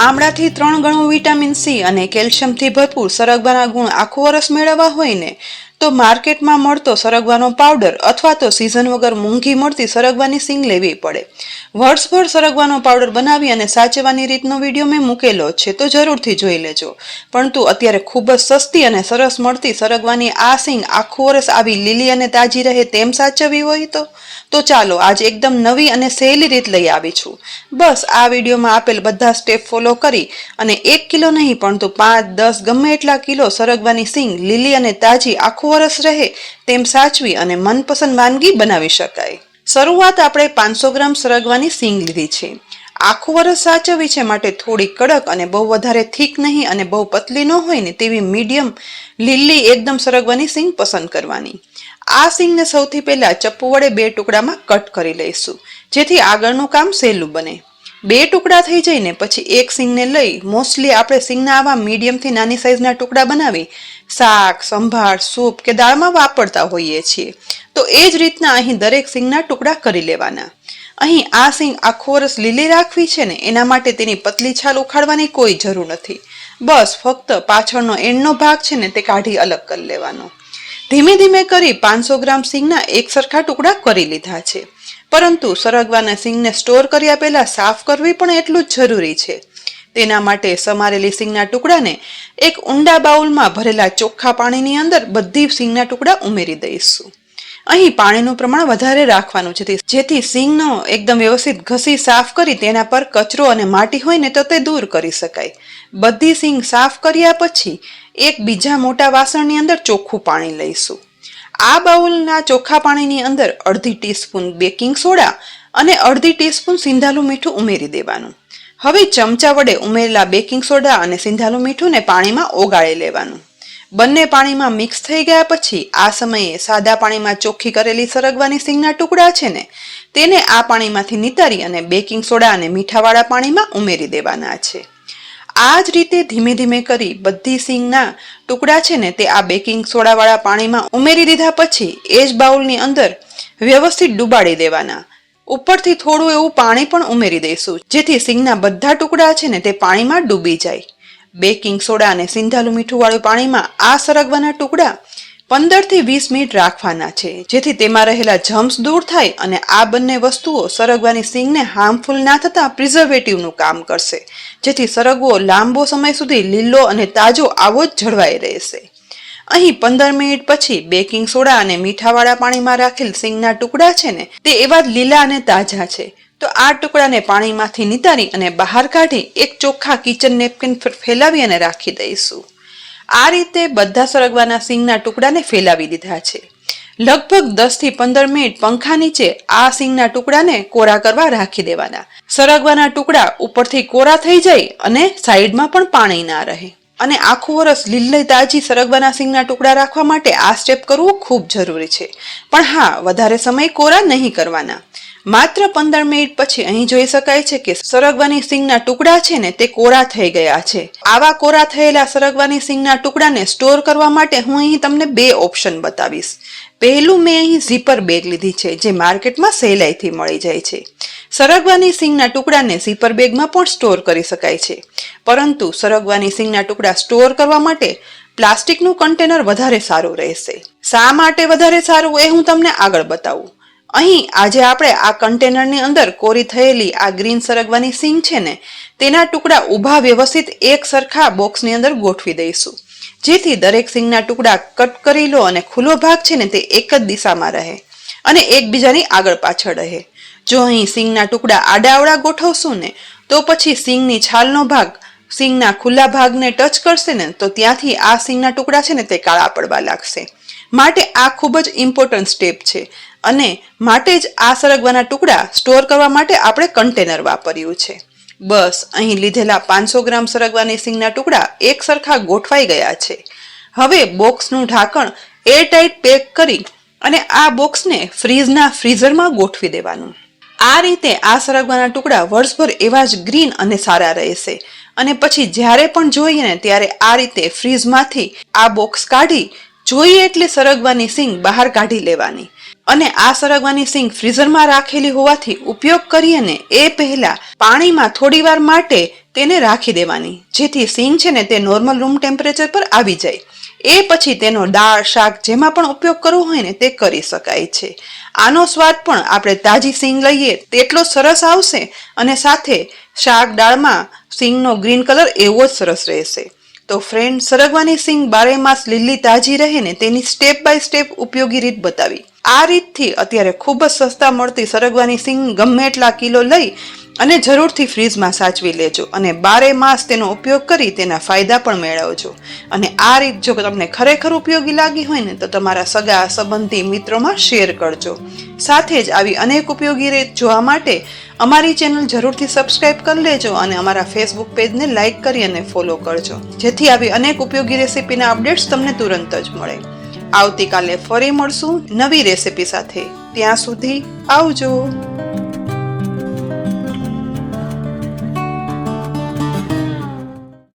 આમળાથી 3 ગણું vitamin C અને કેલ્શિયમથી ભરપૂર સરગવાના ગુણ આખું વર્ષ મેળવવા હોય ને તો માર્કેટમાં મળતો સરગવાનો પાવડર અથવા તો સીઝન વગર મોંઘી મળતી સરગવાની સિંગ લેવી પડે। વર્ષભર સરગવાનો પાવડર બનાવી અને સાચવવાની રીતનો વિડીયો મેં મૂકેલો છે, તો જરૂરથી જોઈ લેજો। પરંતુ અત્યારે ખૂબ જ સસ્તી અને સરસ મળતી સરગવાની આ સિંગ આખું વર્ષ આવી લીલી અને તાજી રહે તેમ સાચવવી હોય તો ચાલો આજે એકદમ નવી અને સહેલી રીત લઈ આવી છું। બસ આ વિડીયોમાં આપેલ બધા સ્ટેપ ફોલો કરી અને 1 કિલો નહીં પરંતુ 5-10 ગમે એટલા કિલો સરગવાની સિંગ લીલી અને તાજી આખું વર્ષ રહે તેમ સાચવી અને મનપસંદ વાનગી બનાવી શકાય। શરૂઆત આપણે 500 ગ્રામ સરગવાની સિંગ લીધી છે। આખું વર્ષ સાચવવી છે માટે થોડી કડક અને બહુ વધારે થીક નહીં અને બહુ પતલી ન હોય ને તેવી મીડિયમ લીલી એકદમ સરગવાની સિંગ પસંદ કરવાની। આ સિંગને સૌથી પહેલા ચપ્પુ વડે 2 ટુકડામાં કટ કરી લઈશું, જેથી આગળનું કામ સહેલું બને। 2 ટુકડા થઈ જાય ને પછી એક સિંગને લઈ મોસ્ટલી આપણે સિંગના આવા મીડિયમથી નાની સાઈઝના ટુકડા બનાવી શાક, સંભાર, સૂપ કે દાળમાં વાપરતા હોઈએ છીએ, તો એ જ રીતના અહીં દરેક સિંગના ટુકડા કરી લેવાના। અહીં આ સિંગ આખું વર્ષ લીલી રાખવી છે ને એના માટે તેની પતલી છાલ ઉખાડવાની કોઈ જરૂર નથી। બસ ફક્ત પાછળનો એંડનો ભાગ છે ને તે કાઢી અલગ કરી લેવાનો। ધીમે ધીમે કરી 500 ગ્રામ સિંગના એક સરખા ટુકડા કરી લીધા છે, પરંતુ સરગવાના સિંગને સ્ટોર કર્યા પહેલા સાફ કરવી પણ એટલું જ જરૂરી છે। તેના માટે સમારેલી સિંગના ટુકડાને એક ઊંડા બાઉલમાં ભરેલા ચોખ્ખા પાણીની અંદર બધી સિંગના ટુકડા ઉમેરી દઈશું। અહીં પાણીનું પ્રમાણ વધારે રાખવાનું છે, જેથી સિંગનો એકદમ વ્યવસ્થિત ઘસી સાફ કરી તેના પર કચરો અને માટી હોય ને તો તે દૂર કરી શકાય। બધી સિંગ સાફ કર્યા પછી એક બીજા મોટા વાસણની અંદર ચોખ્ખું પાણી લઈશું। આ બાઉલના ચોખ્ખા પાણીની અંદર અડધી ટીસ્પૂન બેકિંગ સોડા અને અડધી ટીસ્પૂન સિંધાલું મીઠું ઉમેરી દેવાનું। હવે ચમચા વડે ઉમેરેલા બેકિંગ સોડા અને સિંધાલું મીઠુંને પાણીમાં ઓગાળી લેવાનું। બંને પાણીમાં મિક્સ થઈ ગયા પછી આ સમયે સાદા પાણીમાં ચોખ્ખી કરેલી સરગવાની સિંગના ટુકડા છે ને તેને આ પાણીમાંથી નિતારી અને બેકિંગ સોડા અને મીઠાવાળા પાણીમાં ઉમેરી દેવાના છે। આ જ રીતે ધીમે ધીમે કરી બધી સિંગના ટુકડા છે ને તે આ બેકિંગ સોડાવાળા પાણીમાં ઉમેરી દીધા પછી એ જ બાઉલની અંદર વ્યવસ્થિત ડુબાડી દેવાના। ઉપરથી થોડું એવું પાણી પણ ઉમેરી દઈશું, જેથી સિંગના બધા ટુકડા છે ને તે પાણીમાં ડૂબી જાય। બેકિંગ સોડા અને સિંધાલું મીઠું વાળું પાણીમાં આ સરગવાના ટુકડા 15 થી 20 મિનિટ રાખવાના છે, જેથી તેમાં રહેલા જમ્સ દૂર થાય અને આ બંને વસ્તુઓ સરગવાની સિંગને હાર્મફુલ ના થતા પ્રિઝર્વેટિવનું કામ કરશે, જેથી સરગવો લાંબો સમય સુધી લીલો અને તાજો આવો જ જળવાઈ રહેશે। અહીં 15 મિનિટ પછી બેકિંગ સોડા અને મીઠાવાળા પાણીમાં રાખેલ સિંગના ટુકડા છે ને તે એવા જ લીલા અને તાજા છે, તો આ ટુકડાને પાણીમાંથી નિતારી અને બહાર કાઢી એક ચોખ્ખા કિચન નેપકિન પર ફેલાવી અને રાખી દઈશું। આ રીતે બધા સરગવાના સિંગના ટુકડાને ફેલાવી દીધા છે। લગભગ 10 થી 15 મિનિટ પંખા નીચે આ સિંગના ટુકડાને કોરા કરવા રાખી દેવાના। સરગવાના ટુકડા ઉપરથી કોરા થઈ જાય અને સાઈડમાં પણ પાણી ના રહે, અને આખું વર્ષ લીલી તાજી સરગવાના સિંગના ટુકડા રાખવા માટે આ સ્ટેપ કરવું ખૂબ જરૂરી છે। પણ હા, વધારે સમય કોરા નહીં કરવાના। માત્ર 15 મિનિટ પછી અહીં જોઈ શકાય છે કે સરગવાની સિંગના ટુકડા છે ને તે કોરા થઈ ગયા છે। આવા કોરા થયેલા સરગવાની સિંગના ટુકડાને સ્ટોર કરવા માટે હું અહીં તમને 2 ઓપ્શન બતાવીશ। પહેલું મેં અહીં ઝીપર બેગ લીધી છે, જે માર્કેટમાં સહેલાઈથી મળી જાય છે। સરગવાની સિંગના ટુકડાને ઝીપર બેગમાં પણ સ્ટોર કરી શકાય છે, પરંતુ સરગવાની સિંગના ટુકડા સ્ટોર કરવા માટે પ્લાસ્ટિકનું કન્ટેનર વધારે સારું રહેશે। શા માટે વધારે સારું એ હું તમને આગળ બતાવું। અહીં આજે આપણે આ કન્ટેનરની અંદર કોરી થયેલી આ ગ્રીન સરગવાની સિંગ છે ને તેના ટુકડા ઊભા વ્યવસ્થિત એક સરખા બોક્સની અંદર ગોઠવી દઈશું, જેથી દરેક સિંગના ટુકડા કટ કરી લો અને ખુલ્લો ભાગ છે ને તે એક જ દિશામાં રહે અને એકબીજાની આગળ પાછળ રહે। જો અહીં સિંગના ટુકડા આડાઅવળા ગોઠવશું ને તો પછી સિંગની છાલનો ભાગ સિંગના ખુલ્લા ભાગને ટચ કરશે ને તો ત્યાંથી આ સિંગના ટુકડા છે ને તે કાળા પડવા લાગશે। માટે આ ખૂબ જ ઇમ્પોર્ટન્ટ સ્ટેપ છે, અને માટે જ આ સરગવાના ટુકડા સ્ટોર કરવા માટે આપણે કન્ટેનર વાપર્યું છે। બસ અહીં લીધેલા 500 ગ્રામ સરગવાની સિંગના ટુકડા એક સરખા ગોઠવાઈ ગયા છે। હવે બોક્સનું ઢાંકણ એરટાઈટ પેક કરી અને આ બોક્સને ફ્રીઝરમાં ગોઠવી દેવાનું। આ રીતે આ સરગવાના ટુકડા વર્ષભર એવા જ ગ્રીન અને સારા રહેશે, અને પછી જ્યારે પણ જોઈએ ને ત્યારે આ રીતે ફ્રીઝમાંથી આ બોક્સ કાઢી જોઈએ એટલે સરગવાની સિંગ બહાર કાઢી લેવાની। અને આ સરગવાની સિંગ ફ્રીઝરમાં રાખેલી હોવાથી ઉપયોગ કરીએ ને એ પહેલા પાણીમાં થોડીવાર માટે તેને રાખી દેવાની, જેથી સિંગ છે ને તે નોર્મલ રૂમ ટેમ્પરેચર પર આવી જાય. એ પછી તેનો દાળ શાક જેમાં પણ ઉપયોગ કરવો હોય ને તે કરી શકાય છે. આનો સ્વાદ પણ આપણે તાજી સિંગ લઈએ તેટલો સરસ આવશે અને સાથે શાક દાળમાં સિંગનો ગ્રીન કલર એવો જ સરસ રહેશે. તો ફ્રેન્ડ, સરગવાની સિંગ 12 માસ લીલી તાજી રહે ને તેની સ્ટેપ બાય સ્ટેપ ઉપયોગી રીત બતાવી. આ રીતથી અત્યારે ખૂબ જ સસ્તા મળતી સરગવાની સિંગ ગમે એટલા કિલો લઈ અને જરૂરથી ફ્રીજમાં સાચવી લેજો અને 12 માસ તેનો ઉપયોગ કરી તેના ફાયદા પણ મેળવજો. અને આ રીત જો તમને ખરેખર ઉપયોગી લાગી હોય ને તો તમારા સગા સંબંધી મિત્રોમાં શેર કરજો. સાથે જ આવી અનેક ઉપયોગી રીત જોવા માટે અમારી ચેનલ જરૂરથી સબસ્ક્રાઇબ કરી લેજો અને અમારા ફેસબુક પેજને લાઇક કરી અને ફોલો કરજો, જેથી આવી અનેક ઉપયોગી રેસીપીના અપડેટ્સ તમને તુરંત જ મળે. આવતીકાલે ફરી મળશું નવી રેસીપી સાથે. ત્યાં સુધી આવજો.